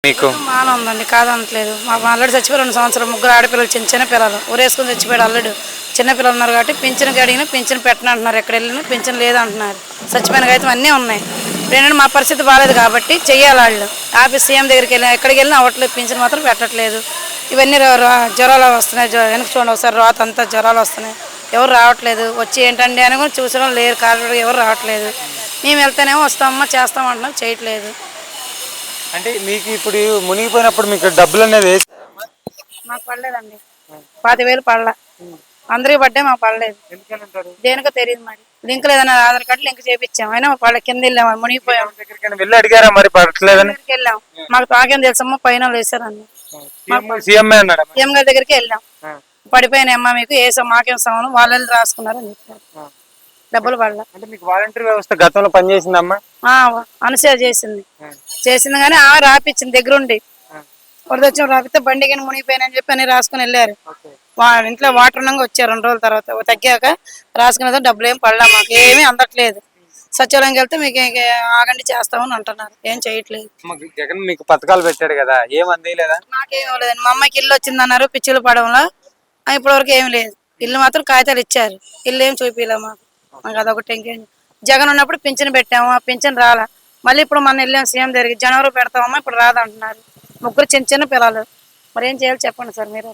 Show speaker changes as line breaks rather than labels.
మీకు
బాగానే ఉందండి, కాదనట్లేదు. మా అల్లుడు చచ్చిపోయి 2 సంవత్సరాలు, ముగ్గురు ఆడపిల్లలు, చిన్న చిన్న పిల్లలు ఊరేసుకుని చచ్చిపోయాడు అల్లుడు. చిన్న పిల్లలు ఉన్నారు కాబట్టి పింఛన్కి అడిగినా పింఛన్ పెట్టనంటున్నారు, ఎక్కడ వెళ్ళినా పింఛన్ లేదంటున్నారు. చచ్చిపోయిన అయితే అన్నీ ఉన్నాయి. ఏంటంటే మా పరిస్థితి బాగాలేదు కాబట్టి చెయ్యాలి వాళ్ళు. ఆఫీస్ సీఎం దగ్గరికి వెళ్ళినా ఎక్కడికి వెళ్ళినా అవ్వట్లేదు, పింఛన్ మాత్రం పెట్టట్లేదు. ఇవన్నీ జ్వరాలు వస్తున్నాయి, వెనక్కి చూడండి ఒకసారి రాత అంతా జ్వరాలు వస్తున్నాయి, ఎవరు రావట్లేదు. వచ్చి ఏంటండి అని కూడా చూసడం లేరు, కారణం ఎవరు రావట్లేదు. మేము వెళ్తేనేమో వస్తామమ్మా చేస్తామంటున్నాం, చేయట్లేదు.
అంటే మీకు ఇప్పుడు మునిగిపోయినప్పుడు మీకు డబ్బులు అనేది
మాకు పడలేదండి, 10,000 పడలా. అందరికి పడ్డే మాకు పడలేదు. దేనికో తెలియదు, మరి లింక్ లేదన్న ఆధార్ కార్డు లింక్ చేయించాం, అయినా వాళ్ళ కింద వెళ్ళాము, మునిగిపోయాం.
వెళ్ళి అడిగారా మరి పడట్లేదని?
వెళ్ళాం, మాకు తాకేం తెలుసమ్మా, పైన వేసారని
సీఎం
సీఎం గారి దగ్గరికి వెళ్ళాం. పడిపోయినాయమ్మా మీకు వేసాం, మాకేం సంబంధం, వాళ్ళు రాసుకున్నారు అని చెప్పారు. డబ్బులు పడలా.
అంటే మీకు వాలంటీర్ వ్యవస్థ గతంలో పనిచేసిందమ్మా?
అనుసేవ చేసింది కానీ ఆమె రాపిచ్చింది దగ్గరుండి. వరదొచ్చిన రాపితే బండి కానీ మునిగిపోయినని చెప్పి అని రాసుకుని వెళ్ళారు. ఇంట్లో వాటర్ ఉండగా వచ్చారు 2 రోజుల తర్వాత, తగ్గాక రాసుకునే డబ్బులు ఏం పడలా, మాకు ఏమీ అందట్లేదు. సచివాలయంకి వెళ్తే మీకు ఆగండి చేస్తామని అంటున్నారు, ఏం చేయట్లేదు.
జగన్ మీకు పథకాలు పెట్టాడు కదా, ఏం అందేయలేదా?
నాకేం ఇవ్వలేదండి. మా అమ్మాయికి ఇల్లు వచ్చిందన్నారు పిచ్చులు పడంలో, ఇప్పటి వరకు ఏమి లేదు. ఇల్లు మాత్రం కాగితాలు ఇచ్చారు, ఇల్లు ఏం చూపిలే మాకు. అదొకటి. ఇంకేం జగన్ ఉన్నప్పుడు పింఛన్ పెట్టాము, ఆ పింఛన్ రాలా. మళ్ళీ ఇప్పుడు మన వెళ్ళాం సీఎం దగ్గరికి, జనవరి పెడతామమ్మా, ఇప్పుడు రాదంటున్నారు. ముగ్గురు చిన్న చిన్న పిల్లలు, మరి ఏం చేయాలి చెప్పండి సార్ మీరు.